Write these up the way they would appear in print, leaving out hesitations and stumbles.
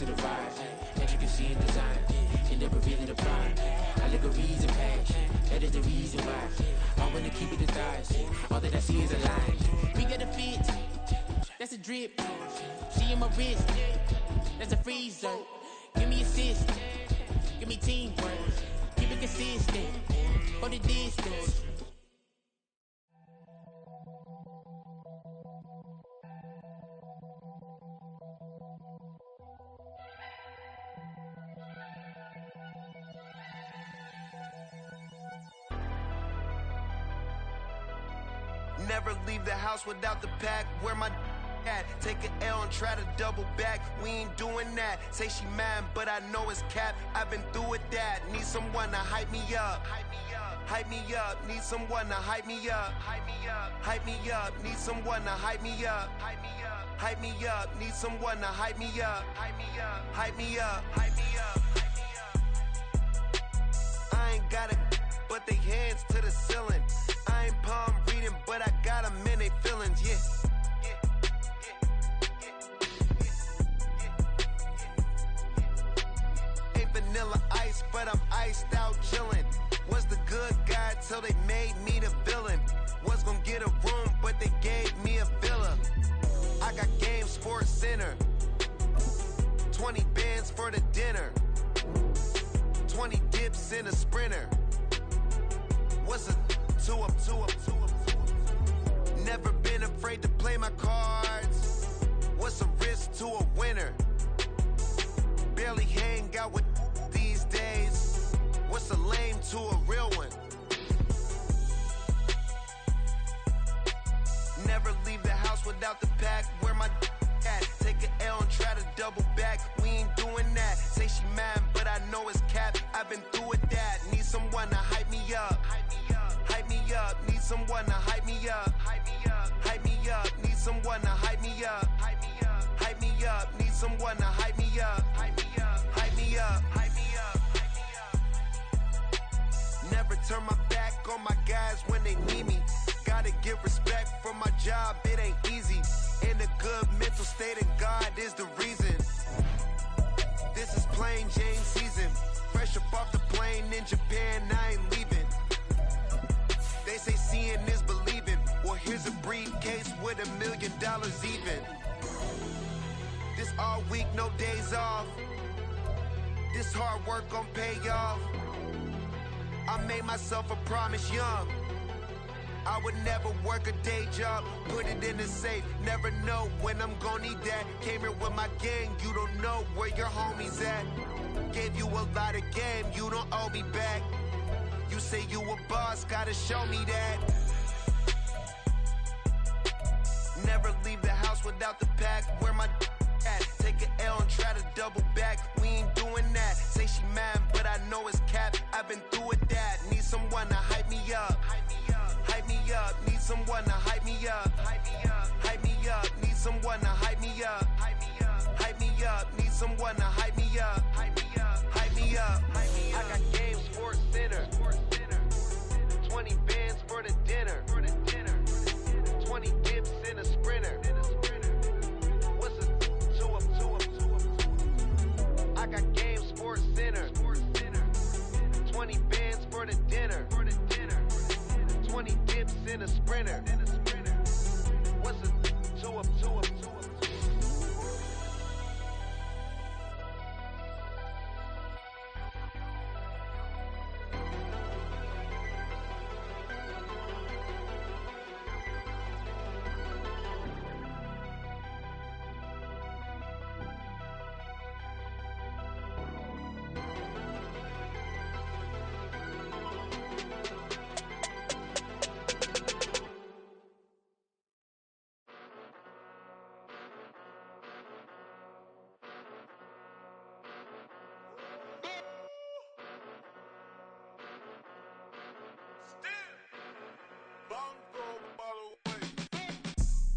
to the rise. Intricacy and design, can never really define. Allegories and passion, that is the reason why I wanna keep it the thighs. All that I see is a line. We got a fit, that's a drip. She in my wrist, that's a freezer. Give me assist, give me teamwork. Keep it consistent, for the distance. Never leave the house without the pack. Where my at? Take an L and try to double back. We ain't doing that. Say she mad, but I know it's cap. I've been through with that. Need someone to hype me up. Hype me up. Need someone to hype me up. Hype me up. Hype me up. Need someone to hype me up. Hype me up. Hype me up. Need someone to hype me up. Hype me up. Hype me up. Hype me up. I ain't got it, but they hands to the ceiling. I ain't palm reading, but I got them in they feelings, yeah. Ain't vanilla ice, but I'm iced out chillin'. Was the good guy till they made me the villain. Was gonna get a room, but they gave me a villa. I got game, Sports Center. 20 bands for the dinner. 20 dips in a sprinter. What's a two up? Never been afraid to play my cards. What's a risk to a winner? Barely hang out with these days. What's a lame to a real one? Never leave the house without the pack. Where my at? Take an L and try to double back. We ain't doing that. Say she mad, but I know it's cap. I've been through with that. Need someone to hype me up. Hype me up. Need someone to hype me up. Hype me up. Hype me up. Need someone to hype me up. Hype me up. Hype me up. Need someone to hype me up. Hype me up. Hype me up. Hype me up. Never turn my back on my guys when they need me. Gotta give respect for my job, it ain't easy. In a good mental state and God is the reason. This is plain Jane season. Fresh up off the plane in Japan, I ain't leaving. They say seeing is believing. Well, here's a briefcase with $1 million even. This all week, no days off. This hard work gon' pay off. I made myself a promise young. I would never work a day job, put it in the safe. Never know when I'm gonna need that. Came here with my gang, you don't know where your homies at. Gave you a lot of game, you don't owe me back. You say you a boss, gotta show me that. Never leave the house without the pack. Where my at? Take an L and try to double back. We ain't doing that. Say she mad, but I know it's cap. I've been through with that. Need someone to hype me up. Hype me up. Need someone to hype me up. Hype me up. Hype me up. Need someone to hype me up. Hype me up. Hype me up. Need someone to hype me up. Hype me up. Hype me up. I got game, Sports Center. 20 bands for the dinner. 20 dips in a sprinter. What's a two up? I got game, Sports Center. 20 bands for the dinner. 20 dips in a sprinter. What's a two up?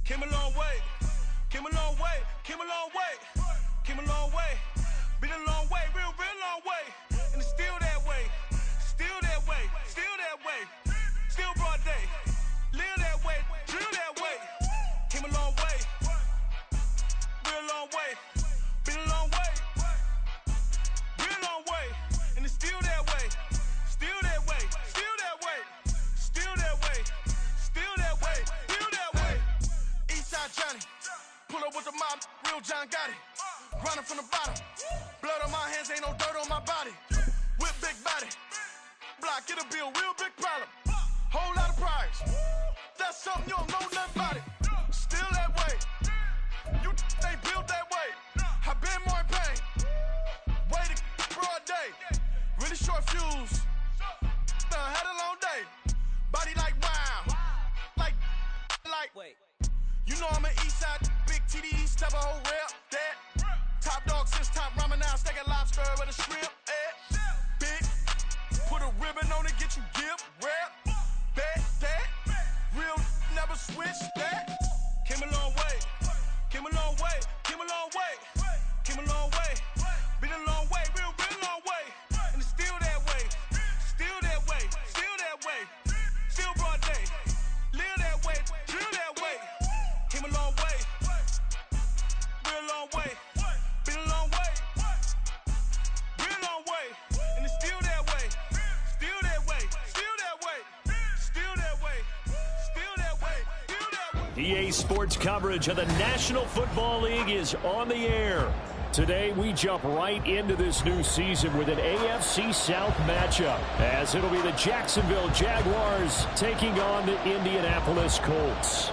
Came a long way, came a long way, came a long way, came a long way, been a long way, real long way, and it's still that way, still that way, still that way, still broad day, live that way, drill that way, came a long way, real long way, been a long way. to my real John Gotti. Running from the bottom. Blood on my hands, ain't no dirt on my body. With big body. Block, it'll be a real big problem. Whole lot of priors. That's something you don't know nothing about it. Still that way. You ain't built that way. I been more in pain. Waited broad day. Really short fuse. Had a long day. Body like wow. Like. Wait. You know I'm an east side, big TDE, step a whole rep, that. Top dog since top ramen now, steak and lobster with a shrimp, Big, put a ribbon on it, get you give, rep, bet, that. Real, never switch, that. Came a long way, came a long way, came a long way, came a long way. Been a long way, real long way. And it's still that way, still that way, still that way. Still broad day, live that way, drill that way. Came a long way, real long way, been a long way, real long way, and it's still that way, still that way, still that way, still that way, still that way, still that way. EA Sports coverage of the National Football League is on the air. Today we jump right into this new season with an AFC South matchup, as it'll be the Jacksonville Jaguars taking on the Indianapolis Colts.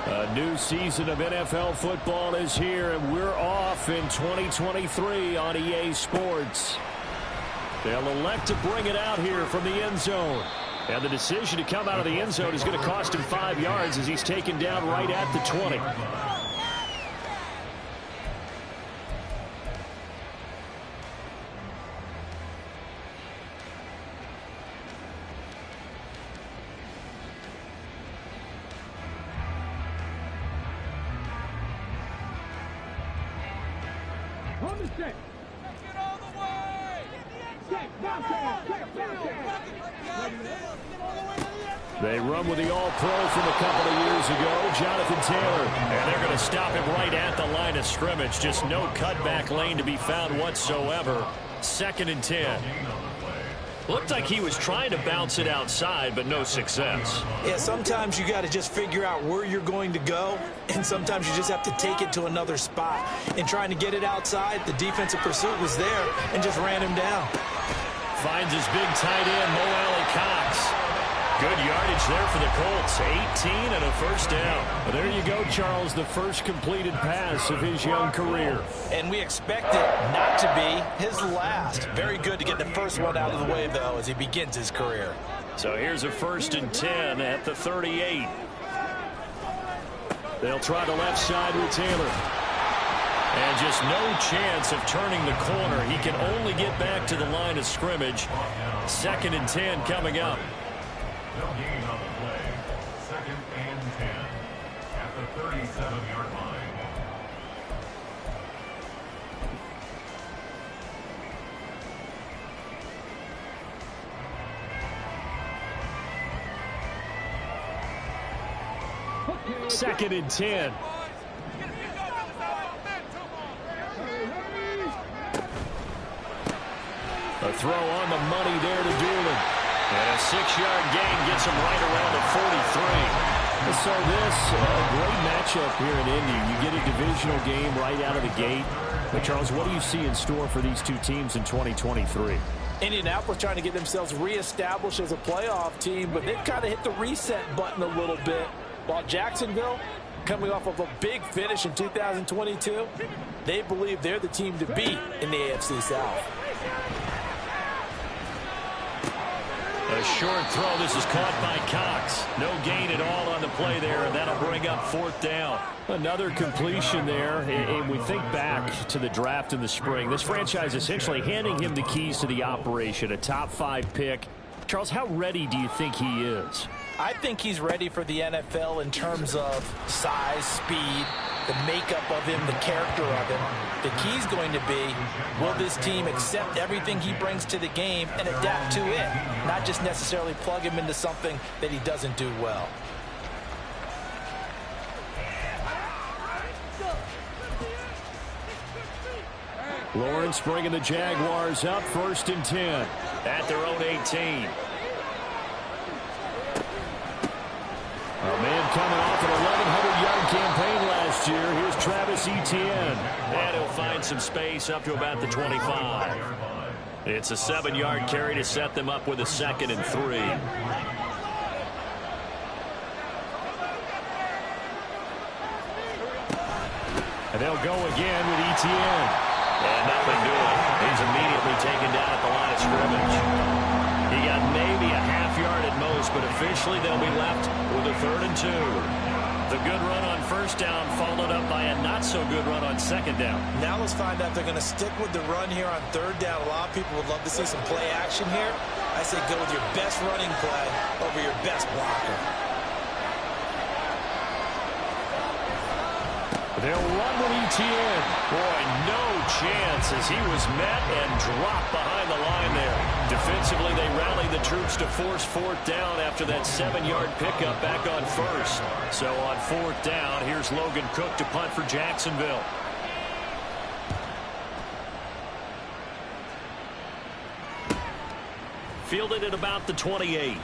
A new season of NFL football is here, and we're off in 2023 on EA Sports. They'll elect to bring it out here from the end zone. And the decision to come out of the end zone is going to cost him 5 yards as he's taken down right at the 20. They run with the All-Pro from a couple of years ago, Jonathan Taylor. And they're going to stop him right at the line of scrimmage. Just no cutback lane to be found whatsoever. 2nd and 10. Looked like he was trying to bounce it outside, but no success. Yeah, sometimes you got to just figure out where you're going to go, and sometimes you just have to take it to another spot. And trying to get it outside, the defensive pursuit was there and just ran him down. Finds his big tight end, Mo Alley-Cox. Good yardage there for the Colts. 18 and a first down. Well, there you go, Charles, the first completed pass of his young career. And we expect it not to be his last. Very good to get the first one out of the way, though, as he begins his career. So here's a 1st and 10 at the 38. They'll try the left side with Taylor. And just no chance of turning the corner. He can only get back to the line of scrimmage. 2nd and 10 coming up. No gain on the play. 2nd and 10 at the 37-yard line. Second and 10. A throw on the money there to Doolin. And a 6-yard gain gets him right around the 43. So this, great matchup here in Indy. You get a divisional game right out of the gate. But, Charles, what do you see in store for these two teams in 2023? Indianapolis trying to get themselves reestablished as a playoff team, but they've kind of hit the reset button a little bit. While Jacksonville, coming off of a big finish in 2022, they believe they're the team to beat in the AFC South. A short throw. This is caught by Cox. No gain at all on the play there, and that'll bring up 4th down. Another completion there, and we think back to the draft in the spring. This franchise essentially handing him the keys to the operation, a top 5 pick. Charles, how ready do you think he is? I think he's ready for the NFL in terms of size, speed, the makeup of him, the character of him. The key's going to be, will this team accept everything he brings to the game and adapt to it, not just necessarily plug him into something that he doesn't do well. Lawrence bringing the Jaguars up 1st and 10 at their own 18. coming off an 1,100-yard campaign last year. Here's Travis Etienne. And he'll find some space up to about the 25. It's a 7-yard carry to set them up with a 2nd and 3. And they'll go again with Etienne. And nothing doing. He's immediately taken down at the line of scrimmage. He got maybe a half yard at most, but officially they'll be left with a 3rd and 2. The good run on 1st down followed up by a not-so-good run on 2nd down. Now let's find out if they're going to stick with the run here on 3rd down. A lot of people would love to see some play action here. I say go with your best running play over your best blocker. They'll run with Etienne. Boy, no chance as he was met and dropped behind the line there. Defensively, they rallied the troops to force 4th down after that 7-yard pickup back on 1st. So on 4th down, here's Logan Cook to punt for Jacksonville. Fielded at about the 28.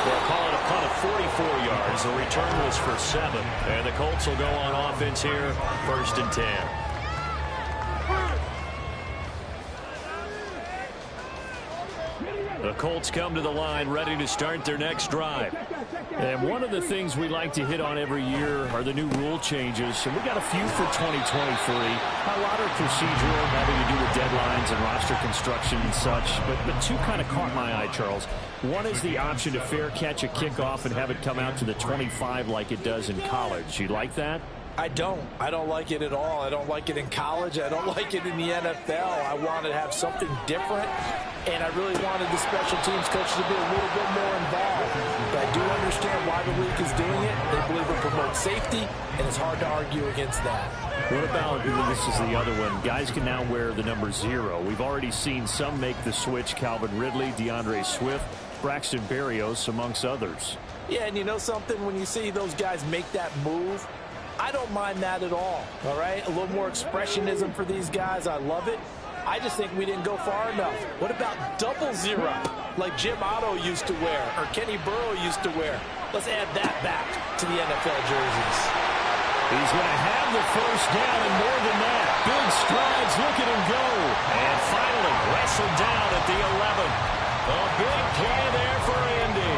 They'll call it a punt of 44 yards. The return was for 7. And the Colts will go on offense here, 1st and 10. The Colts come to the line ready to start their next drive. And one of the things we like to hit on every year are the new rule changes. And we got a few for 2023. A lot are procedural, having to do with deadlines and roster construction and such. But 2 kind of caught my eye, Charles. One is the option to fair catch a kickoff and have it come out to the 25 like it does in college. You like that? I don't like it at all. I don't like it in college. I don't like it in the NFL. I want to have something different, and I really wanted the special teams coaches to be a little bit more involved. But I do understand why the league is doing it. They believe it promotes safety, and it's hard to argue against that. What about, this is the other one, guys can now wear the number 0. We've already seen some make the switch, Calvin Ridley, DeAndre Swift, Braxton Berrios, amongst others. Yeah, and you know something? When you see those guys make that move, I don't mind that at all right? A little more expressionism for these guys. I love it. I just think we didn't go far enough. What about 00 like Jim Otto used to wear or Kenny Burrow used to wear? Let's add that back to the NFL jerseys. He's going to have the 1st down and more than that. Big strides, look at him go. And finally wrestled down at the 11. A big play there for Andy.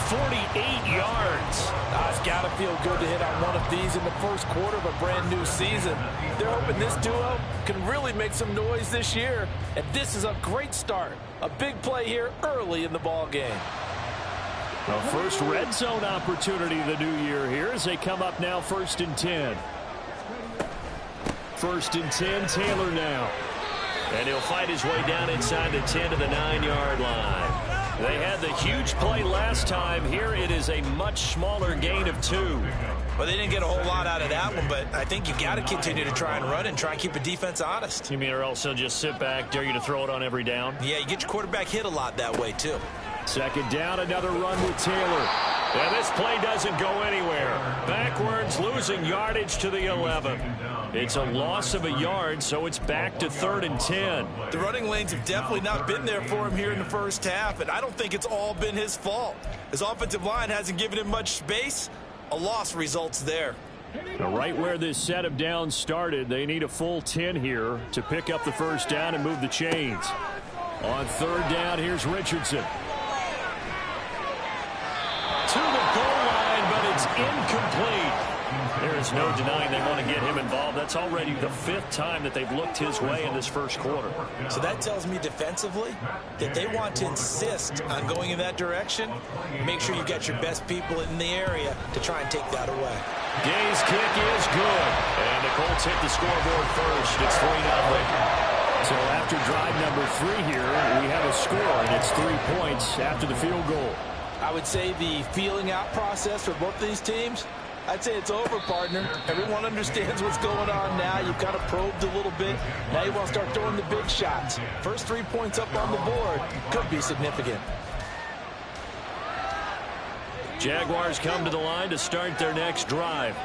48 yards. It's got to feel good to hit on one of these in the 1st quarter of a brand new season. They're hoping this duo can really make some noise this year. And this is a great start. A big play here early in the ball game. The first red zone opportunity of the new year here as they come up now 1st and 10. 1st and 10, Taylor now. And he'll fight his way down inside the 10 to the 9-yard line. They had the huge play last time. Here it is a much smaller gain of 2. Well, they didn't get a whole lot out of that one, but I think you got to continue to try and run and try and keep the defense honest. You mean or else they'll just sit back, dare you to throw it on every down? Yeah, you get your quarterback hit a lot that way, too. 2nd down, another run with Taylor. And this play doesn't go anywhere. Backwards, losing yardage to the 11. It's a loss of a yard, so it's back to 3rd and 10. The running lanes have definitely not been there for him here in the 1st half, and I don't think it's all been his fault. His offensive line hasn't given him much space. A loss results there. Now, right where this set of downs started, they need a full 10 here to pick up the 1st down and move the chains. On 3rd down, here's Richardson. To the goal line, but it's incomplete. There is no denying they want to get him involved. That's already the 5th time that they've looked his way in this 1st quarter. So that tells me defensively that they want to insist on going in that direction. Make sure you've got your best people in the area to try and take that away. Gay's kick is good. And the Colts hit the scoreboard first. It's 3-0. So after drive number 3 here, we have a score, and it's 3 points after the field goal. I would say the feeling out process for both of these teams, I'd say it's over, partner. Everyone understands what's going on now. You've kind of probed a little bit. Now you want to start throwing the big shots. First 3 points up on the board could be significant. Jaguars come to the line to start their next drive.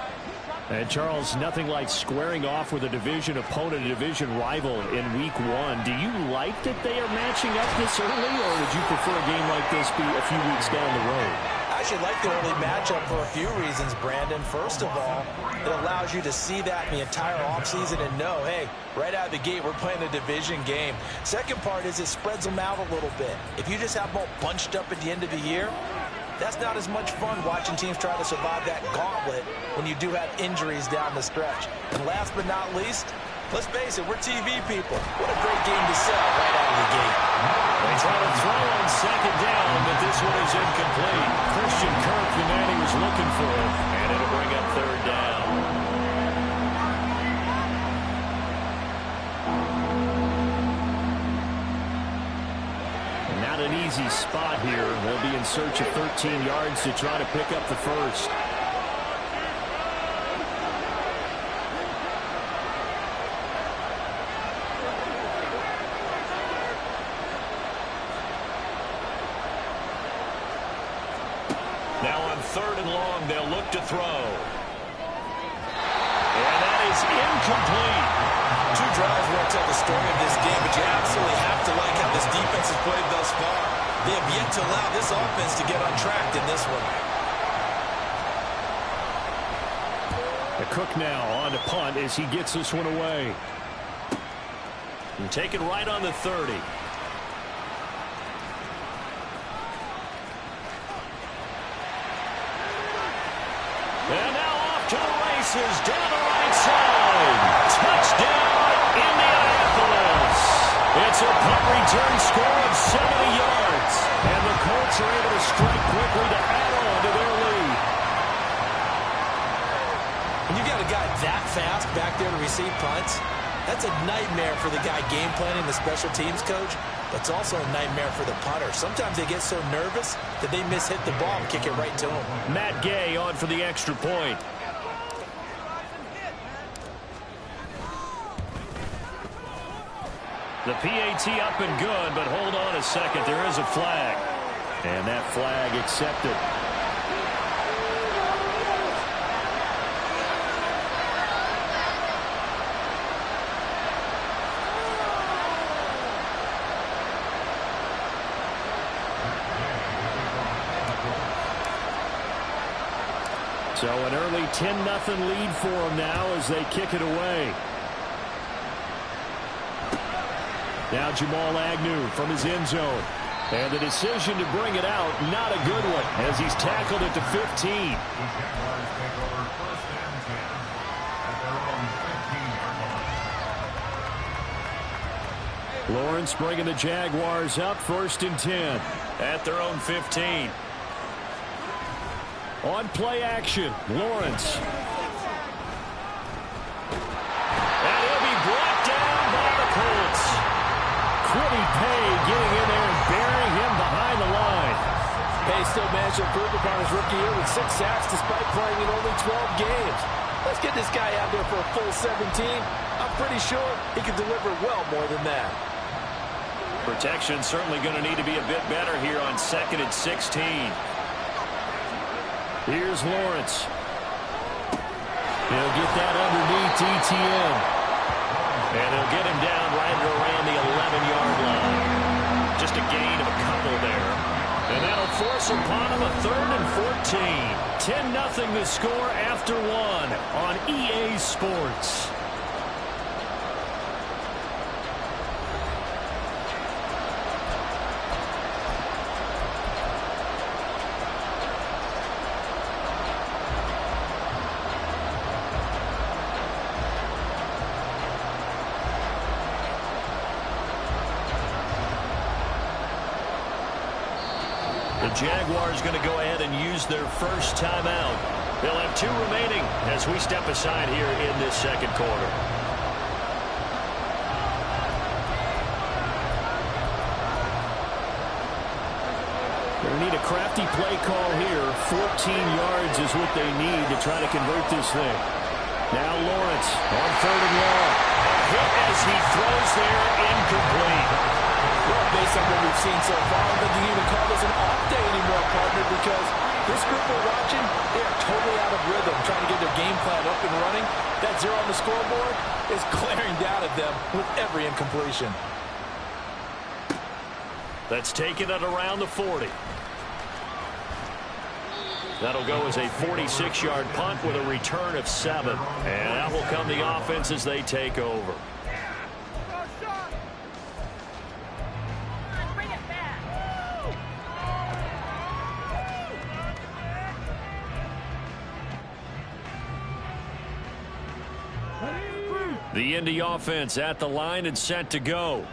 And, Charles, nothing like squaring off with a division opponent, a division rival in Week 1. Do you like that they are matching up this early, or would you prefer a game like this be a few weeks down the road? I actually like the early matchup for a few reasons, Brandon. First of all, it allows you to see that in the entire offseason and know, hey, right out of the gate, we're playing a division game. Second part is it spreads them out a little bit. If you just have them all bunched up at the end of the year, that's not as much fun watching teams try to survive that gauntlet when you do have injuries down the stretch. And last but not least, let's face it, we're TV people. What a great game to sell right out of the gate. They try to throw on second down, but this one is incomplete. Christian Kirk, the man he was looking for, and it'll bring up third down. Not an easy spot here. They'll be in search of 13 yards to try to pick up the first. Now on third and long, they'll look to throw. And that is incomplete. Two drives won't tell the story of this game, but you absolutely have to like how this defense has played thus far. They have yet to allow this offense to get untracked in this one. The Cook now on to punt as he gets this one away. And take it right on the 30. And now off to the races, down the right side. Touchdown, Indianapolis. It's a punt return score of 70 yards. And the Colts are able to strike quickly to add on to their lead. When you got a guy that fast back there to receive punts, that's a nightmare for the guy game planning, the special teams coach. That's also a nightmare for the punter. Sometimes they get so nervous that they mishit the ball and kick it right to him. Matt Gay on for the extra point. The PAT up and good, but hold on a second. There is a flag. And that flag accepted. So an early 10-0 lead for them now as they kick it away. Now Jamal Agnew from his end zone. And the decision to bring it out, not a good one, as he's tackled at the 15. Lawrence bringing the Jaguars up 1st and 10 at their own 15. On play action, Lawrence. And he'll be brought down by the Colts. Quiddy Pay getting in there and burying him behind the line. Pay still managed to improve upon his rookie year with 6 sacks despite playing in only 12 games. Let's get this guy out there for a full 17. I'm pretty sure he can deliver well more than that. Protection certainly going to need to be a bit better here on 2nd and 16. Here's Lawrence. He'll get that underneath ETN. And he'll get him down right around the 11-yard line. Just a gain of a couple there. And that'll force upon him a 3rd and 14. 10-0 the score after 1 on EA Sports. The Jaguars going to go ahead and use their first timeout. They'll have 2 remaining as we step aside here in this second quarter. They need a crafty play call here. 14 yards is what they need to try to convert this thing. Now Lawrence on 3rd and long. A hit as he throws there, incomplete. Well, based on what we've seen so far, I don't think you can even call this an off day anymore, partner, because this group we're watching, they are totally out of rhythm, trying to get their game plan up and running. That 0 on the scoreboard is glaring down at them with every incompletion. That's taken at around the 40. That'll go as a 46-yard punt with a return of 7. And that will come the offense as they take over. The Indy offense at the line and set to go.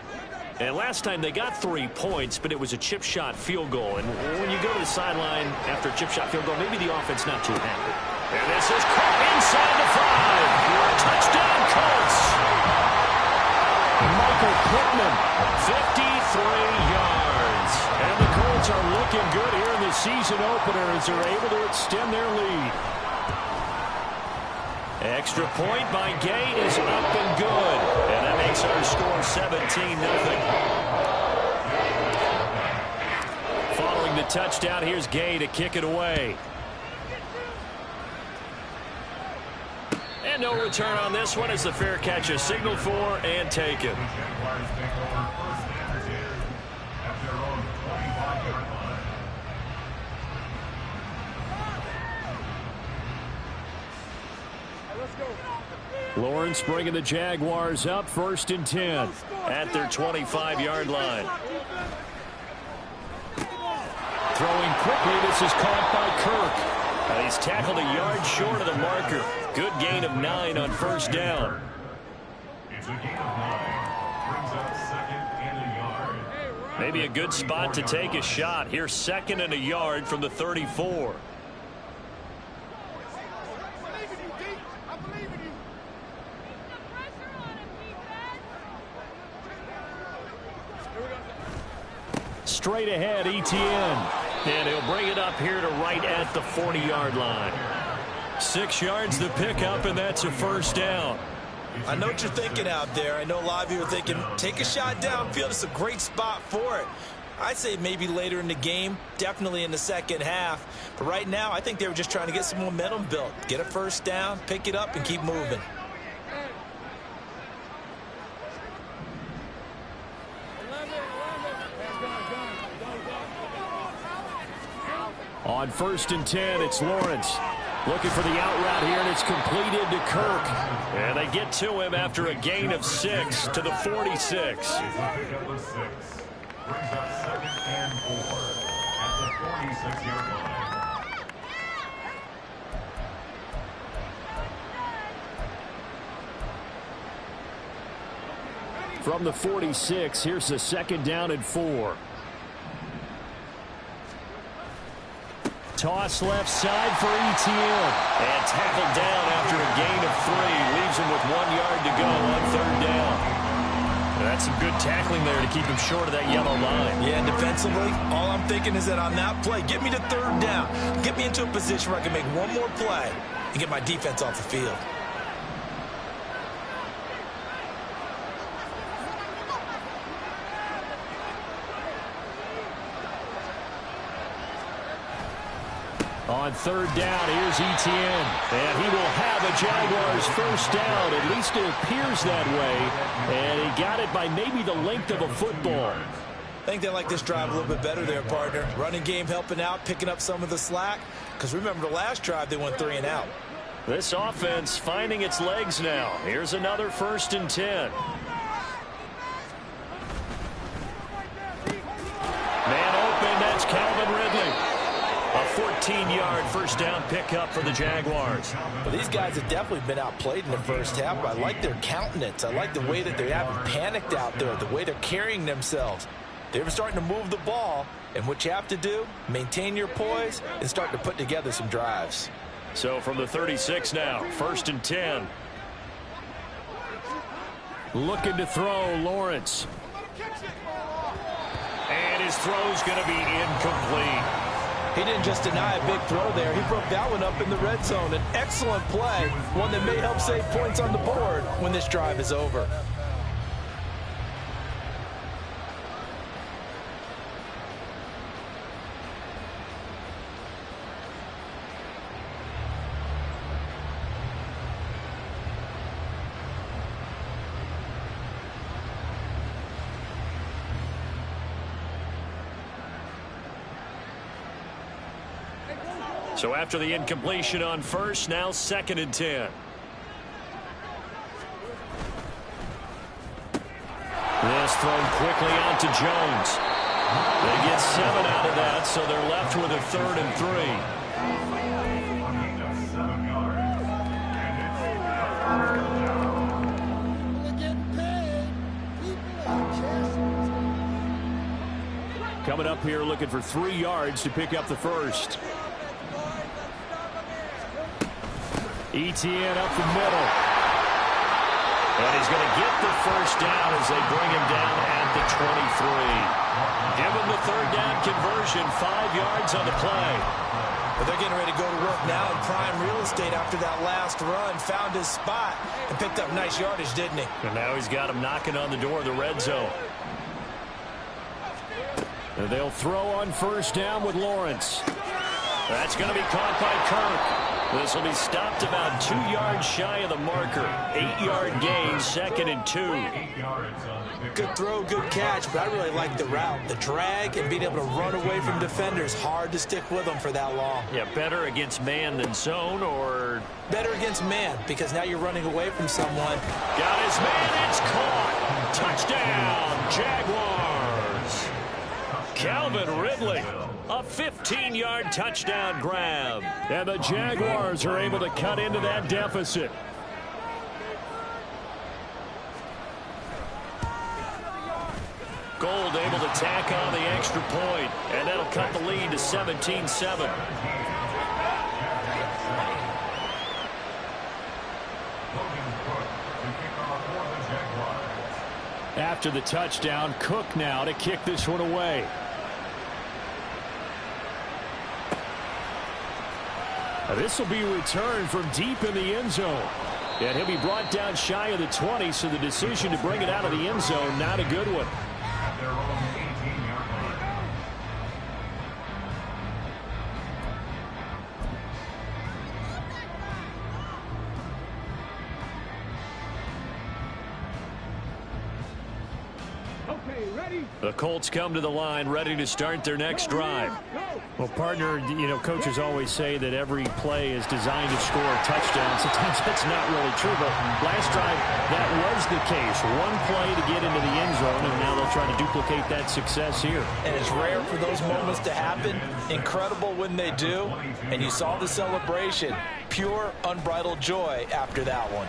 And last time they got 3 points, but it was a chip shot field goal. And when you go to the sideline after a chip shot field goal, maybe the offense not too happy. And this is caught inside the 5. Touchdown, Colts. Michael Pittman, 53 yards. And the Colts are looking good here in the season opener as they're able to extend their lead. Extra point by Gay is up and good. And that makes our score 17-0. Following the touchdown, here's Gay to kick it away. And no return on this one as the fair catch is signaled for and taken. Lawrence bringing the Jaguars up 1st and 10 at their 25-yard line. Throwing quickly, this is caught by Kirk. He's tackled a yard short of the marker. Good gain of 9 on 1st down. It's a gain of 9. Brings up 2nd and a yard. Maybe a good spot to take a shot. Here's 2nd and a yard from the 34. Straight ahead, Etienne. And he'll bring it up here to right at the 40-yard line. 6 yards the pickup, and that's a 1st down. I know what you're thinking out there. I know a lot of you are thinking, take a shot downfield. It's a great spot for it. I'd say maybe later in the game, definitely in the second half. But right now, I think they were just trying to get some momentum built. Get a 1st down, pick it up, and keep moving. On 1st and 10, it's Lawrence. Looking for the out route here, and it's completed to Kirk. And they get to him after a gain of 6 to the 46. Brings up 2nd and 4 at the 46-yard line. From the 46, here's the 2nd down and 4. Toss left side for Etienne. And tackled down after a gain of 3. Leaves him with 1 yard to go on 3rd down. That's some good tackling there to keep him short of that yellow line. Yeah, and defensively, all I'm thinking is that on that play, get me to 3rd down. Get me into a position where I can make one more play and get my defense off the field. On 3rd down, here's Etienne. And he will have a Jaguars 1st down. At least it appears that way. And he got it by maybe the length of a football. I think they like this drive a little bit better there, partner. Running game helping out, picking up some of the slack. Because remember, the last drive, they went 3 and out. This offense finding its legs now. Here's another 1st and 10. Man open, that's Calvin Ridley. A 14-yard 1st down pickup for the Jaguars. Well, these guys have definitely been outplayed in the 1st half, but I like their countenance. I like the way that they haven't panicked out there, the way they're carrying themselves. They're starting to move the ball, and what you have to do, maintain your poise and start to put together some drives. So from the 36 now, 1st and 10. Looking to throw, Lawrence. And his throw's going to be incomplete. He didn't just deny a big throw there. He broke that one up in the red zone. An excellent play, one that may help save points on the board when this drive is over. So after the incompletion on first, now 2nd and 10. This thrown quickly out to Jones. They get 7 out of that, so they're left with a 3rd and 3. Coming up here looking for 3 yards to pick up the first. Etienne up the middle. And he's going to get the first down as they bring him down at the 23. Give him the 3rd down conversion, 5 yards on the play. But they're getting ready to go to work now in prime real estate after that last run. Found his spot and picked up nice yardage, didn't he? And now he's got him knocking on the door of the red zone. And they'll throw on first down with Lawrence. That's going to be caught by Kirk. This will be stopped about 2 yards shy of the marker. 8-yard gain, 2nd and 2. Good throw, good catch, but I really like the route. The drag and being able to run away from defenders. Hard to stick with them for that long. Yeah, better against man than zone, or? Better against man, because now you're running away from someone. Got his man, it's caught. Touchdown, Jaguars. Calvin Ridley, a 15-yard touchdown grab. And the Jaguars are able to cut into that deficit. Gold able to tack on the extra point, and that'll cut the lead to 17-7. After the touchdown, Cook now to kick this one away. Now this will be returned from deep in the end zone. And he'll be brought down shy of the 20, so the decision to bring it out of the end zone, not a good one. The Colts come to the line ready to start their next drive. Well, partner, you know, coaches always say that every play is designed to score a touchdown. Sometimes that's not really true, but last drive, that was the case. One play to get into the end zone, and now they'll try to duplicate that success here. And it's rare for those moments to happen. Incredible when they do. And you saw the celebration. Pure, unbridled joy after that one.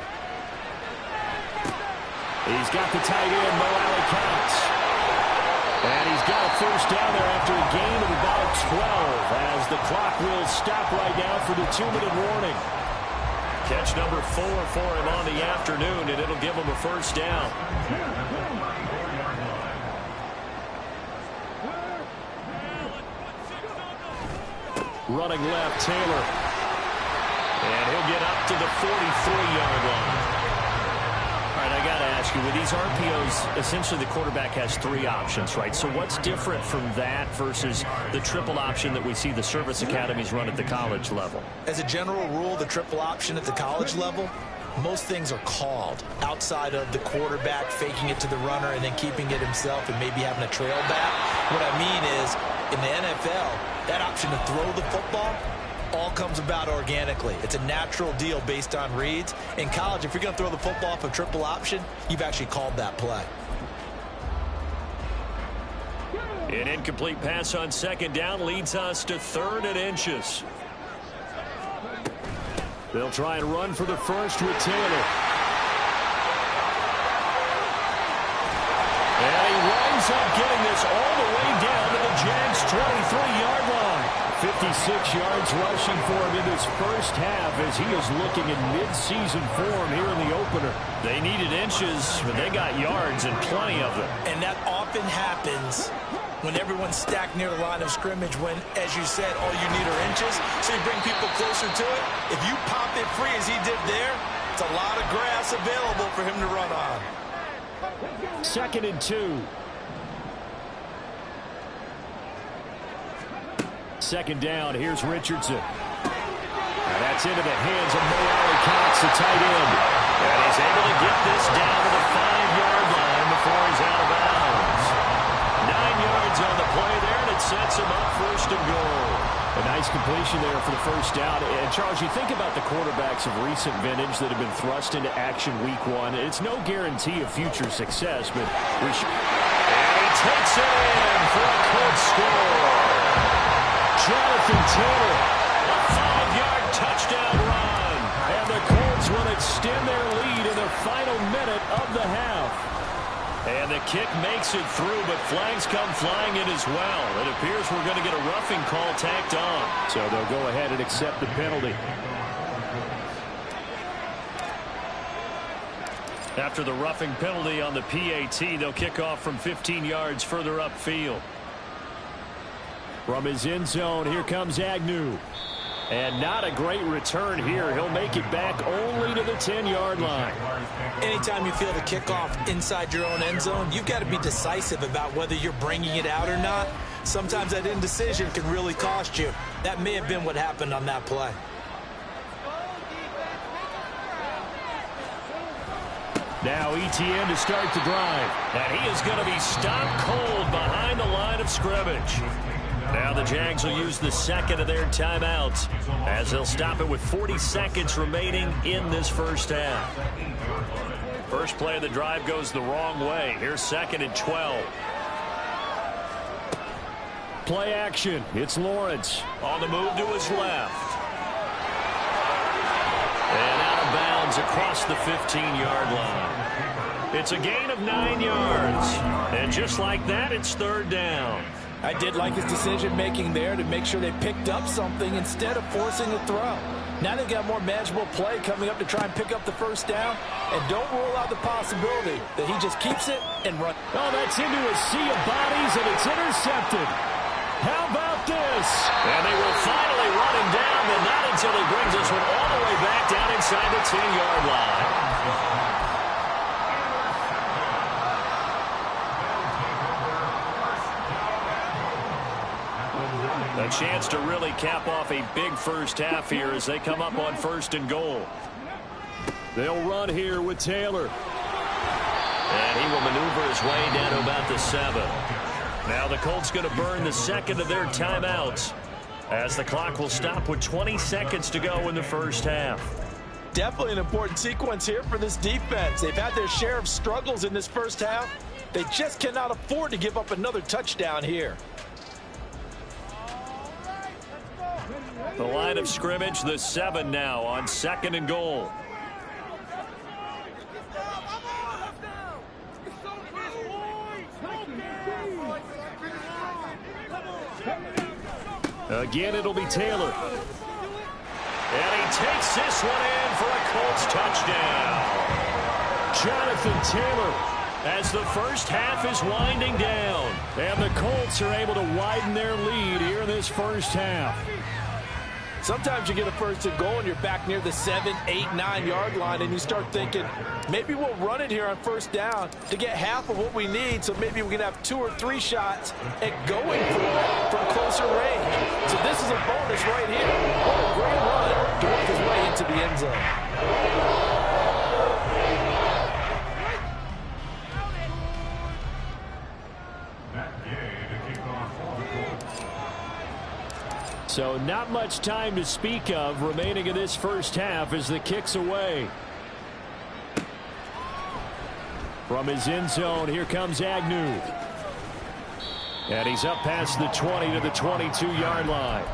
He's got the tight end, Mo Alley-Cox. And he's got a first down there after a gain of about 12 as the clock will stop right now for the 2-minute warning. Catch number 4 for him on the afternoon, and it'll give him a first down. Running left, Taylor. And he'll get up to the 43-yard line. All right, I got to ask you, with these RPOs, essentially the quarterback has 3 options, right? So what's different from that versus the triple option that we see the service academies run at the college level? As a general rule, the triple option at the college level, most things are called outside of the quarterback faking it to the runner and then keeping it himself and maybe having a trail back. What I mean is, in the NFL, that option to throw the football all comes about organically. It's a natural deal based on reads. In college, if you're going to throw the football off a triple option, you've actually called that play. An incomplete pass on second down leads us to 3rd and inches. They'll try and run for the first with Taylor. And he winds up getting this all the way down to the Jags' 23-yard line. 56 yards rushing for him in this first half as he is looking in mid-season form here in the opener. They needed inches, but they got yards and plenty of them. And that often happens when everyone's stacked near the line of scrimmage when, as you said, all you need are inches. So you bring people closer to it. If you pop it free as he did there, it's a lot of grass available for him to run on. 2nd and 2. Second down, here's Richardson. And that's into the hands of Mo Alley-Cox, the tight end. And he's able to get this down to the 5-yard line before he's out of bounds. 9 yards on the play there, and it sets him up 1st and goal. A nice completion there for the first down. And, Charles, you think about the quarterbacks of recent vintage that have been thrust into action week one. It's no guarantee of future success, but we should... And he takes it in for a quick score. Jonathan Taylor, a 5-yard touchdown run. And the Colts will extend their lead in the final minute of the half. And the kick makes it through, but flags come flying in as well. It appears we're going to get a roughing call tacked on. So they'll go ahead and accept the penalty. After the roughing penalty on the PAT, they'll kick off from 15 yards further upfield. From his end zone, here comes Agnew. And not a great return here. He'll make it back only to the 10-yard line. Anytime you feel the kickoff inside your own end zone, you've got to be decisive about whether you're bringing it out or not. Sometimes that indecision can really cost you. That may have been what happened on that play. Now ETN to start the drive. And he is going to be stopped cold behind the line of scrimmage. Now the Jags will use the second of their timeouts as they'll stop it with 40 seconds remaining in this first half. First play of the drive goes the wrong way. Here's 2nd and 12. Play action. It's Lawrence on the move to his left. And out of bounds across the 15-yard line. It's a gain of 9 yards. And just like that, it's 3rd down. I did like his decision-making there to make sure they picked up something instead of forcing a throw. Now they've got more manageable play coming up to try and pick up the first down. And don't rule out the possibility that he just keeps it and runs. Oh, that's into a sea of bodies, and it's intercepted. How about this? And they will finally run him down, but not until he brings this one all the way back down inside the 10-yard line. A chance to really cap off a big first half here as they come up on 1st and goal. They'll run here with Taylor. And he will maneuver his way down to about the 7. Now the Colts going to burn the second of their timeouts as the clock will stop with 20 seconds to go in the first half. Definitely an important sequence here for this defense. They've had their share of struggles in this first half. They just cannot afford to give up another touchdown here. The line of scrimmage, the 7 now on 2nd and goal. Again, it'll be Taylor. And he takes this one in for a Colts touchdown. Jonathan Taylor as the first half is winding down. And the Colts are able to widen their lead here in this first half. Sometimes you get a 1st and goal and you're back near the 7, 8, 9-yard line and you start thinking, maybe we'll run it here on 1st down to get half of what we need, so maybe we can have 2 or 3 shots at going for it from closer range. So this is a bonus right here. What a great run to work his way into the end zone. So not much time to speak of remaining in this first half as the kick's away. From his end zone, here comes Agnew. And he's up past the 20 to the 22-yard line.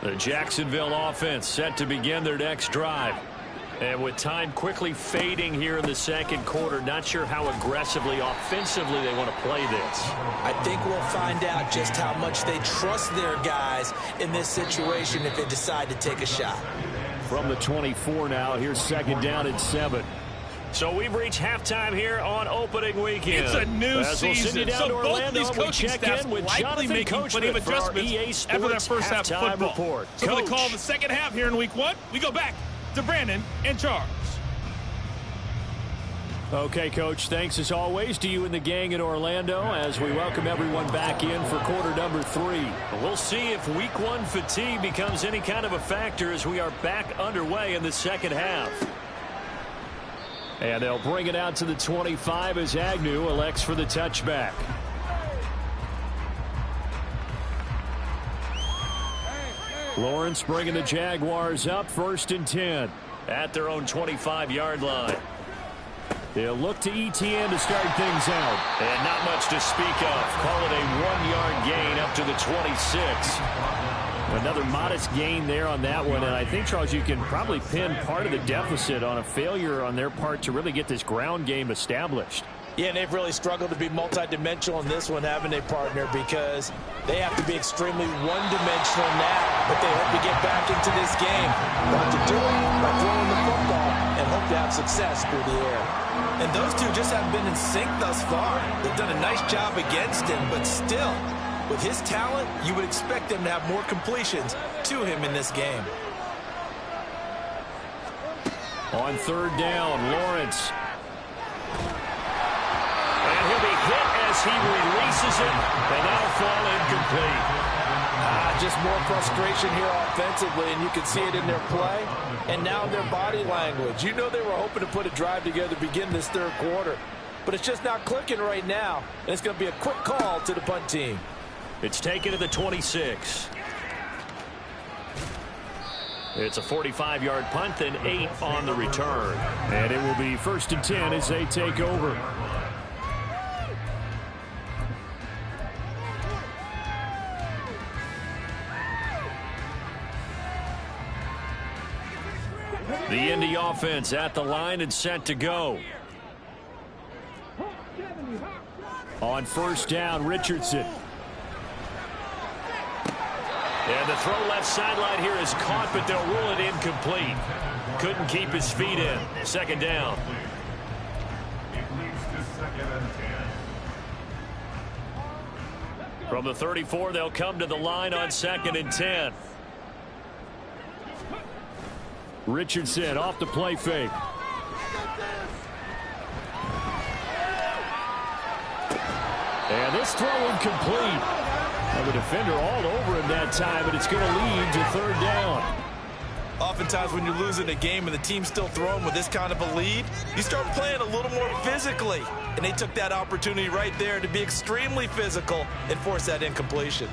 The Jacksonville offense set to begin their next drive. And with time quickly fading here in the second quarter, not sure how aggressively, offensively they want to play this. I think we'll find out just how much they trust their guys in this situation if they decide to take a shot. From the 24 now, here's 2nd down and 7. So we've reached halftime here on opening weekend. It's a new season, so both these coaching staffs likely making plenty of adjustments after that first half of football. Report. So for the call of the second half here in week 1, we go back to Brandon and Charles. Okay, Coach, thanks as always to you and the gang in Orlando as we welcome everyone back in for quarter number 3. We'll see if week 1 fatigue becomes any kind of a factor as we are back underway in the second half. And they'll bring it out to the 25 as Agnew elects for the touchback. Lawrence bringing the Jaguars up 1st and 10 at their own 25-yard line. They'll look to ETN to start things out. And not much to speak of. Call it a 1-yard gain up to the 26. Another modest gain there on that one. And I think, Charles, you can probably pin part of the deficit on a failure on their part to really get this ground game established. Yeah, and they've really struggled to be multidimensional in this one, having a partner, because they have to be extremely one-dimensional now, but they hope to get back into this game. But to do it by throwing the football and hope to have success through the air. And those two just haven't been in sync thus far. They've done a nice job against him, but still, with his talent, you would expect them to have more completions to him in this game. On 3rd down, Lawrence. And he'll be hit as he releases it, and that'll fall incomplete. Just more frustration here offensively, and you can see it in their play and now their body language. You know they were hoping to put a drive together to begin this 3rd quarter, but it's just not clicking right now, and it's going to be a quick call to the punt team. It's taken to the 26. It's a 45-yard punt and 8 on the return. And it will be 1st and 10 as they take over. The Indy offense at the line and set to go. On 1st down, Richardson. And the throw left sideline here is caught, but they'll rule it incomplete. Couldn't keep his feet in. 2nd down. It leads to 2nd and 10. From the 34, they'll come to the line on 2nd and 10. Richardson off the play fake. And this throw incomplete. Well, the defender all over him that time, but it's going to lead to 3rd down. Oftentimes when you're losing a game and the team's still throwing with this kind of a lead, you start playing a little more physically. And they took that opportunity right there to be extremely physical and force that incompletion.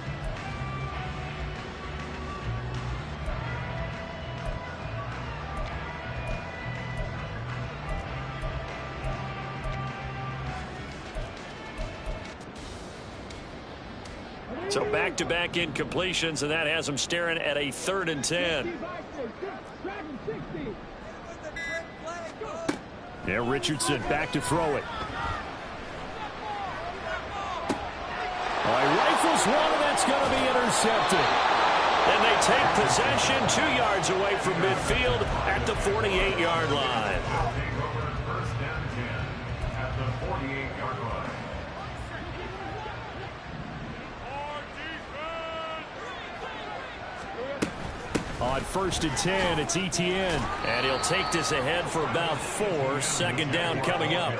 So back-to-back incompletions, and that has them staring at a 3rd and 10. Yeah, Richardson back to throw it. He rifles one, and that's going to be intercepted. And they take possession 2 yards away from midfield at the 48-yard line. First and 10 at the 48-yard line. On 1st and 10, it's ETN. And he'll take this ahead for about 4. 2nd down coming up.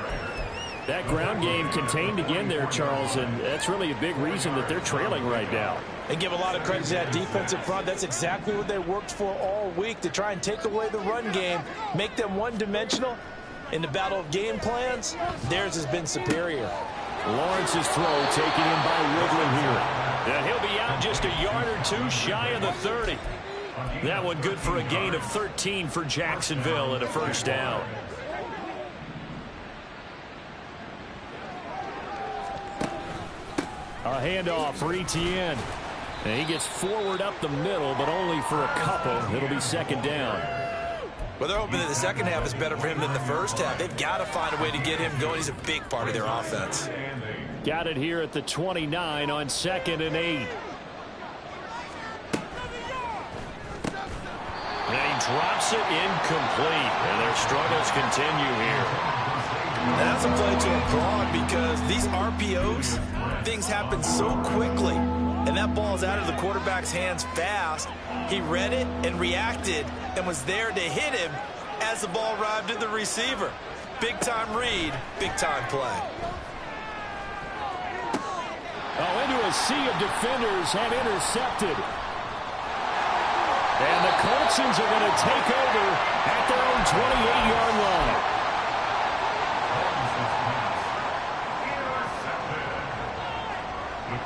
That ground game contained again there, Charles, and that's really a big reason that they're trailing right now. They give a lot of credit to that defensive front. That's exactly what they worked for all week, to try and take away the run game, make them one-dimensional. In the battle of game plans, theirs has been superior. Lawrence's throw taken in by Ridley here. And he'll be out just a yard or 2 shy of the 30. That one good for a gain of 13 for Jacksonville and a 1st down. A handoff for ETN. And he gets forward up the middle, but only for a couple. It'll be 2nd down. Well, they're hoping that the second half is better for him than the first half. They've got to find a way to get him going. He's a big part of their offense. Got it here at the 29 on 2nd and 8. And he drops it incomplete. And their struggles continue here. And that's a play to applaud, because these RPOs, things happen so quickly. And that ball is out of the quarterback's hands fast. He read it and reacted and was there to hit him as the ball arrived at the receiver. Big-time read, big-time play. Oh, into a sea of defenders and intercepted. And the Coltsons are going to take over at their own 28-yard line.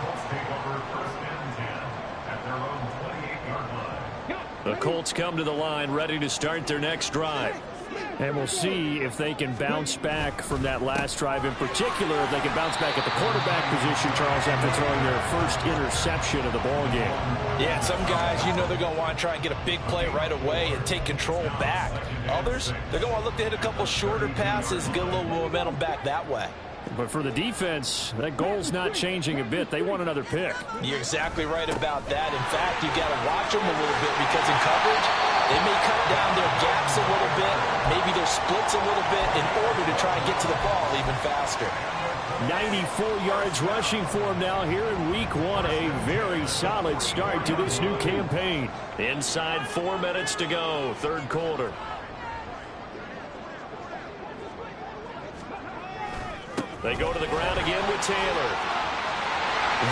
Colts take over first and 10 at their own 28-yard line. The Colts come to the line ready to start their next drive. And we'll see if they can bounce back from that last drive, in particular, if they can bounce back at the quarterback position, Charles, after throwing their first interception of the ball game. Yeah, and some guys, you know they're going to want to try and get a big play right away and take control back. Others, they're going to want to look to hit a couple shorter passes, get a little momentum back that way. But for the defense, that goal's not changing a bit. They want another pick. You're exactly right about that. In fact, you got to watch them a little bit because in coverage, they may cut down their gaps a little bit, maybe their splits a little bit in order to try and get to the ball even faster. 94 yards rushing for him now here in week 1. A very solid start to this new campaign. Inside 4 minutes to go, third quarter. They go to the ground again with Taylor.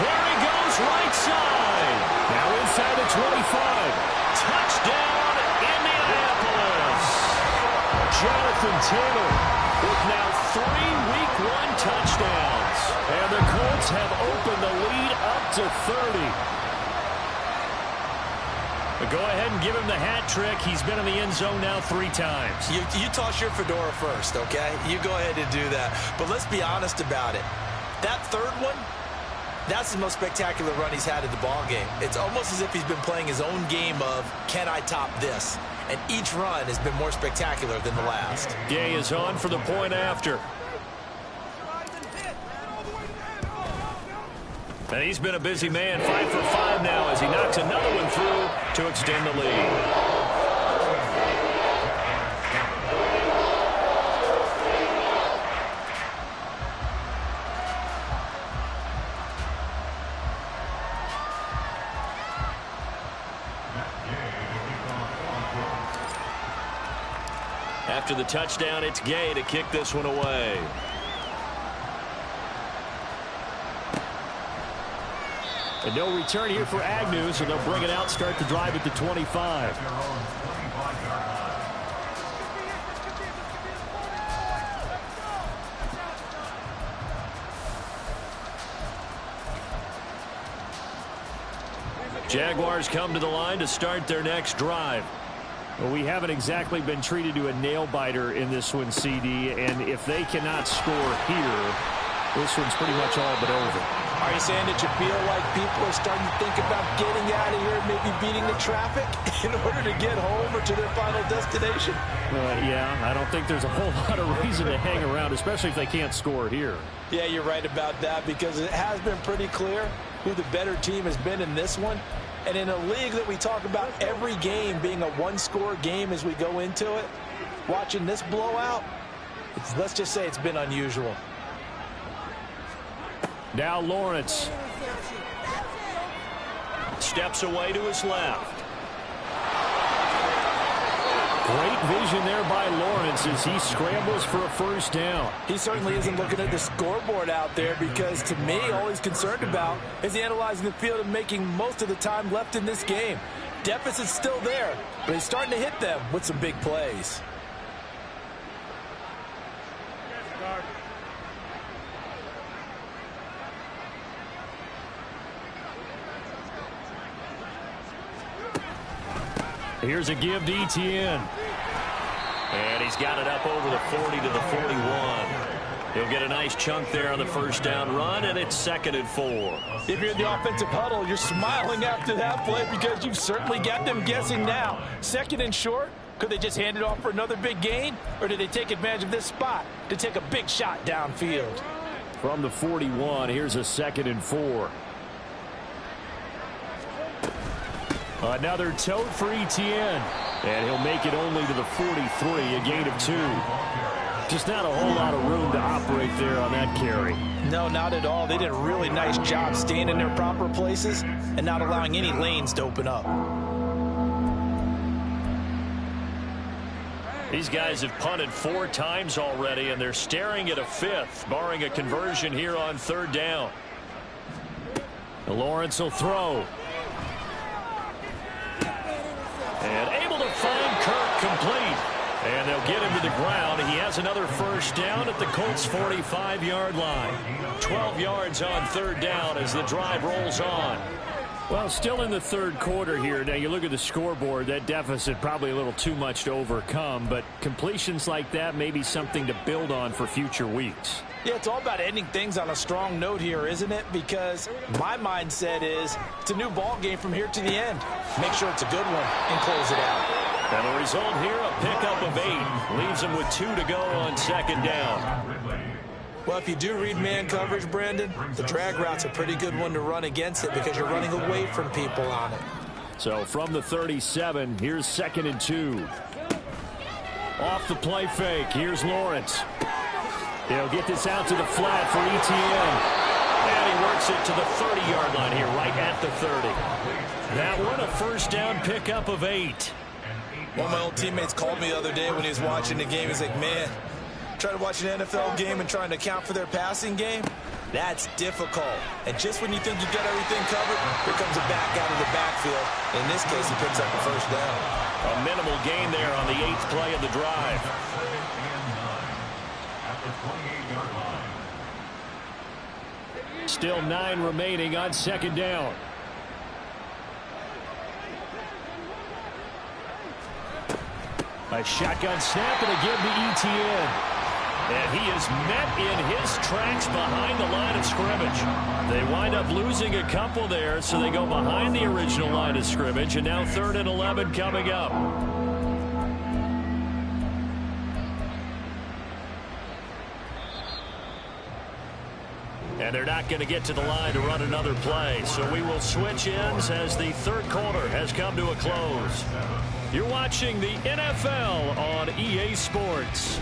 There he goes, right side. Now inside the 25. Touchdown, Indianapolis. Jonathan Taylor with now 3 week 1 touchdowns. And the Colts have opened the lead up to 30. But go ahead and give him the hat trick. He's been in the end zone now 3 times. You toss your fedora first, okay? You go ahead and do that. But let's be honest about it. That third one, that's the most spectacular run he's had in the ball game. It's almost as if he's been playing his own game of, can I top this? And each run has been more spectacular than the last. Gay is on for the point after. And he's been a busy man, 5 for 5 now as he knocks another one through to extend the lead. After the touchdown, it's Gay to kick this one away. And no return here for Agnew, so they'll bring it out, start the drive at the 25. Jaguars come to the line to start their next drive. Well, we haven't exactly been treated to a nail-biter in this one, CD, and if they cannot score here, this one's pretty much all but over. Are you saying that you feel like people are starting to think about getting out of here and maybe beating the traffic in order to get home or to their final destination? Yeah, I don't think there's a whole lot of reason to hang around, especially if they can't score here. Yeah, you're right about that because it has been pretty clear who the better team has been in this one. And in a league that we talk about every game being a one-score game as we go into it, watching this blowout, let's just say it's been unusual. Now Lawrence steps away to his left. Great vision there by Lawrence as he scrambles for a first down. He certainly isn't looking at the scoreboard out there because, to me, all he's concerned about is analyzing the field and making most of the time left in this game. Deficit's still there, but he's starting to hit them with some big plays. Here's a give to Etienne. And he's got it up over the 40 to the 41. He'll get a nice chunk there on the first down run, and it's 2nd and 4. If you're in the offensive huddle, you're smiling after that play because you've certainly got them guessing now. 2nd and short, could they just hand it off for another big gain? Or did they take advantage of this spot to take a big shot downfield? From the 41, here's a 2nd and 4. Another tote for Etienne. And he'll make it only to the 43, a gain of 2. Just not a whole lot of room to operate there on that carry. No, not at all. They did a really nice job staying in their proper places and not allowing any lanes to open up. These guys have punted 4 times already, and they're staring at a 5th, barring a conversion here on 3rd down. Lawrence will throw. And able to find Kirk complete. And they'll get him to the ground. He has another first down at the Colts' 45-yard line. 12 yards on third down as the drive rolls on. Well, still in the third quarter here. Now, you look at the scoreboard, that deficit probably a little too much to overcome, but completions like that may be something to build on for future weeks. Yeah, it's all about ending things on a strong note here, isn't it? Because my mindset is it's a new ball game from here to the end. Make sure it's a good one and close it out. And the result here, a pickup of 8. Leaves them with 2 to go on second down. Well, if you do read man coverage, Brandon, the drag route's a pretty good one to run against it because you're running away from people on it. So from the 37, here's 2nd and 2. Off the play fake, here's Lawrence. He'll get this out to the flat for ETN. And he works it to the 30-yard line here, right at the 30. That one, a first down pickup of 8. One of my old teammates called me the other day when he was watching the game. He's like, man, trying to watch an NFL game and trying to account for their passing game, that's difficult. And just when you think you've got everything covered, here comes a back out of the backfield. In this case, he picks up the first down. A minimal gain there on the 8th play of the drive. Still 9 remaining on second down. A shotgun snap and a give to ETN. And he is met in his tracks behind the line of scrimmage. They wind up losing a couple there, so they go behind the original line of scrimmage, and now 3rd and 11 coming up. And they're not going to get to the line to run another play, so we will switch ends as the third quarter has come to a close. You're watching the NFL on EA Sports.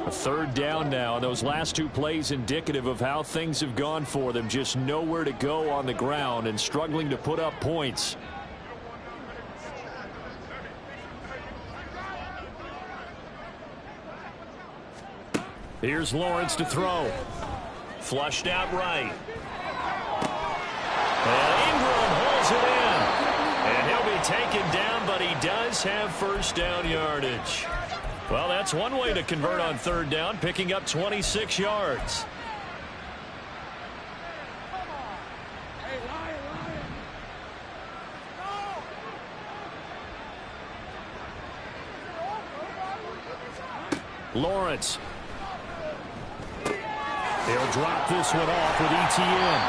A third down now. Those last 2 plays indicative of how things have gone for them. Just nowhere to go on the ground and struggling to put up points. Here's Lawrence to throw. Flushed out right. And Ingram holds it in. And he'll be taken down, but he does have first down yardage. Well, that's one way to convert on third down, picking up 26 yards. Lawrence. He'll drop this one off with ETN.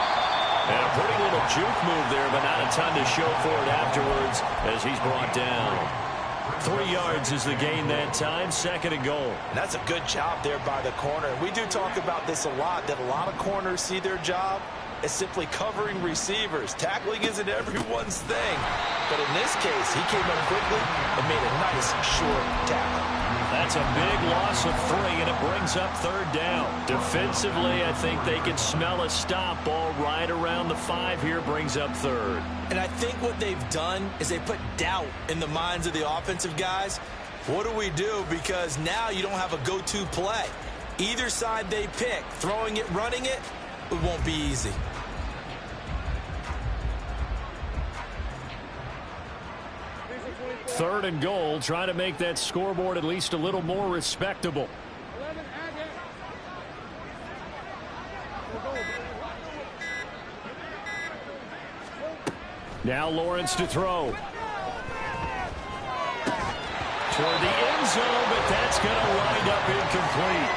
And a pretty little juke move there, but not a ton to show for it afterwards as he's brought down. 3 yards is the gain that time, 2nd and goal. And that's a good job there by the corner. We do talk about this a lot, that a lot of corners see their job as simply covering receivers. Tackling isn't everyone's thing. But in this case, he came up quickly and made a nice short tackle. That's a big loss of 3, and it brings up third down. Defensively, I think they can smell a stop ball right around the 5 here, brings up third. And I think what they've done is they put doubt in the minds of the offensive guys. What do we do? Because now you don't have a go-to play. Either side they pick, throwing it, running it, it won't be easy. Third and goal, trying to make that scoreboard at least a little more respectable. Now Lawrence to throw. Toward the end zone, but that's going to wind up incomplete.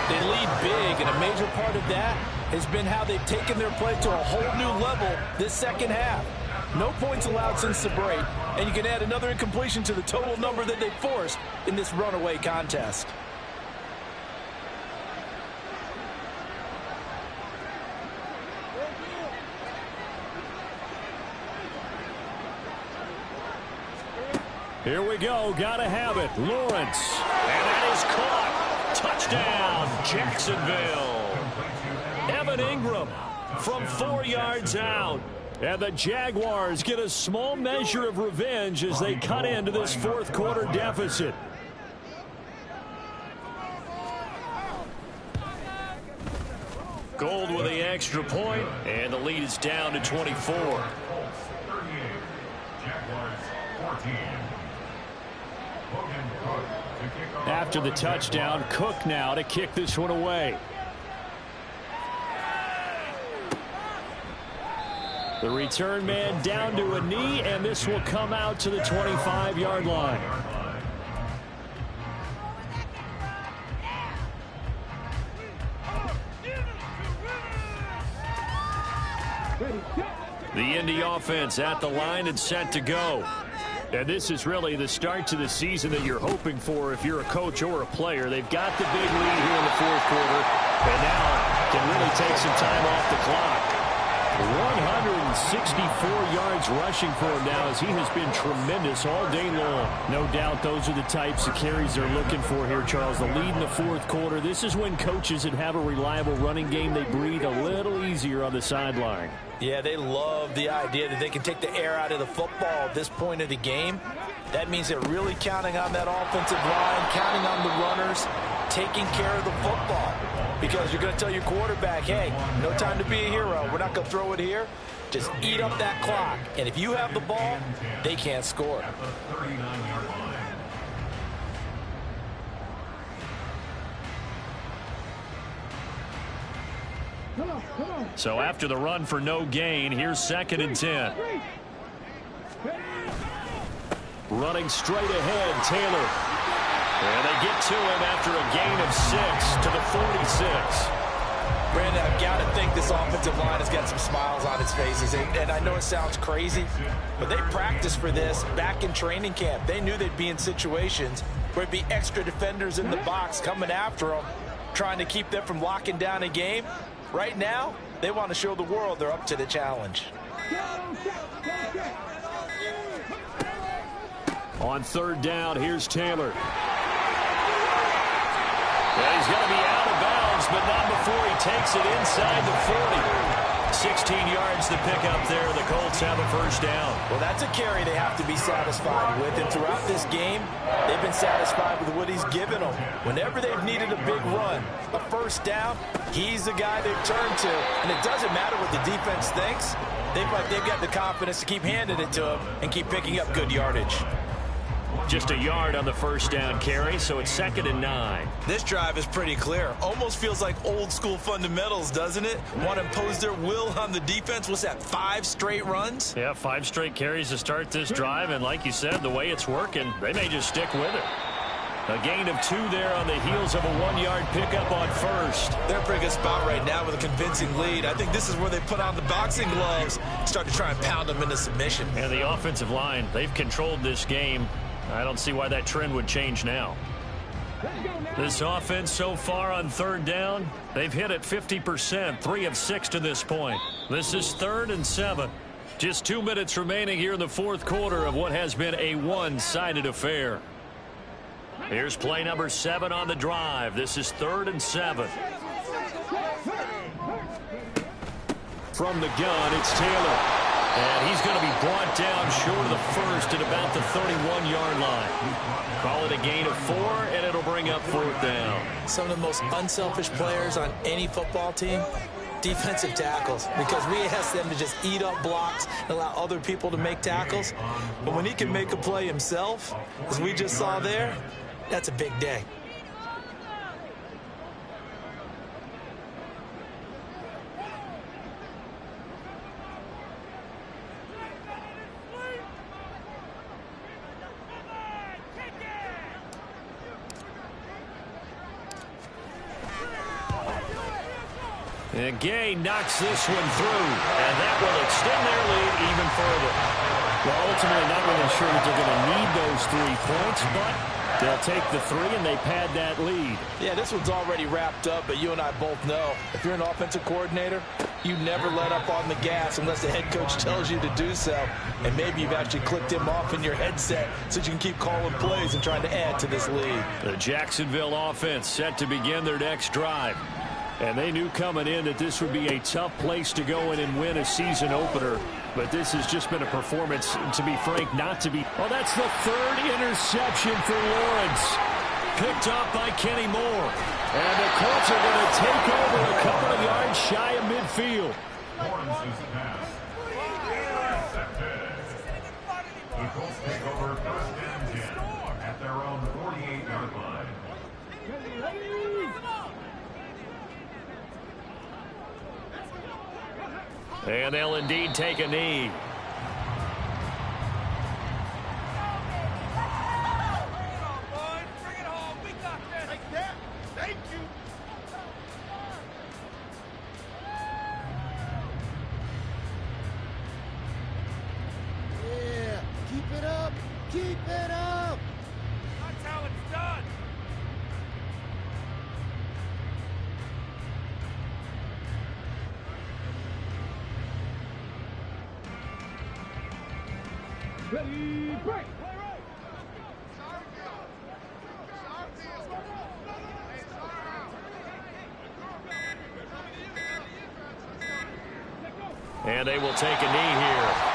They lead big, and a major part of that has been how they've taken their play to a whole new level this second half. No points allowed since the break, and you can add another incompletion to the total number that they forced in this runaway contest. Here we go. Got to have it. Lawrence. And that is caught. Touchdown, Jacksonville. Evan Ingram from 4 yards out. And the Jaguars get a small measure of revenge as they cut into this fourth quarter deficit. Gold with the extra point, and the lead is down to 24. 38, Jaguars 14. Logan Cook to kick off. After the touchdown, Cook now to kick this one away. The return man down to a knee, and this will come out to the 25-yard line. The Indy offense at the line and set to go. And this is really the start to the season that you're hoping for if you're a coach or a player. They've got the big lead here in the fourth quarter, and now can really take some time off the clock. 164 yards rushing for him now as he has been tremendous all day long. No doubt those are the types of carries they're looking for here, Charles. The lead in the fourth quarter. This is when coaches that have a reliable running game, they breathe a little easier on the sideline. Yeah, they love the idea that they can take the air out of the football at this point of the game. That means they're really counting on that offensive line, counting on the runners, taking care of the football. Because you're going to tell your quarterback, hey, no time to be a hero. We're not going to throw it here. Just eat up that clock. And if you have the ball, they can't score. So after the run for no gain, here's 2nd and 10. Running straight ahead, Taylor. And they get to him after a gain of 6 to the 46. Brandon, I've got to think this offensive line has got some smiles on its faces. And I know it sounds crazy, but they practiced for this back in training camp. They knew they'd be in situations where there'd be extra defenders in the box coming after them, trying to keep them from locking down a game. Right now, they want to show the world they're up to the challenge. On 3rd down, here's Taylor. Yeah, he's going to be out of bounds, but not before he takes it inside the 40. 16 yards to pick up there. The Colts have a first down. Well, that's a carry they have to be satisfied with. And throughout this game, they've been satisfied with what he's given them. Whenever they've needed a big run, a first down, he's the guy they've turned to. And it doesn't matter what the defense thinks. They've got the confidence to keep handing it to him and keep picking up good yardage. Just a yard on the first down carry, so it's 2nd and 9. This drive is pretty clear. Almost feels like old school fundamentals, doesn't it? Want to impose their will on the defense. What's that, 5 straight runs? Yeah, 5 straight carries to start this drive, and like you said, the way it's working, they may just stick with it. A gain of 2 there on the heels of a 1-yard pickup on first. They're in a pretty good spot right now with a convincing lead. I think this is where they put on the boxing gloves and start to try and pound them into submission. And the offensive line, they've controlled this game. I don't see why that trend would change now. This offense so far on 3rd down, they've hit it 50%, 3 of 6 to this point. This is 3rd and 7. Just 2 minutes remaining here in the fourth quarter of what has been a one-sided affair. Here's play number 7 on the drive. This is 3rd and 7. From the gun, it's Taylor. And he's going to be brought down short of the first at about the 31-yard line. Call it a gain of 4, and it'll bring up 4th down. Some of the most unselfish players on any football team, defensive tackles, because we ask them to just eat up blocks and allow other people to make tackles. But when he can make a play himself, as we just saw there, that's a big day. And Gay knocks this one through, and that will extend their lead even further. Well, ultimately, not really sure that they're going to need those 3 points, but they'll take the 3, and they pad that lead. Yeah, this one's already wrapped up, but you and I both know if you're an offensive coordinator, you never let up on the gas unless the head coach tells you to do so. And maybe you've actually clicked him off in your headset so you can keep calling plays and trying to add to this lead. The Jacksonville offense set to begin their next drive. And they knew coming in that this would be a tough place to go in and win a season opener. But this has just been a performance, to be frank, not to be. Oh, that's the 3rd interception for Lawrence. picked off by Kenny Moore. And the Colts are going to take over a couple of yards shy of midfield. Lawrence's pass. Intercepted. The Colts take over 1st and 10 at their own 48-yard line. And they'll indeed take a knee. Keep it up! That's how it's done! Ready, break! And they will take a knee here.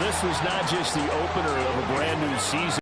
This was not just the opener of a brand new season.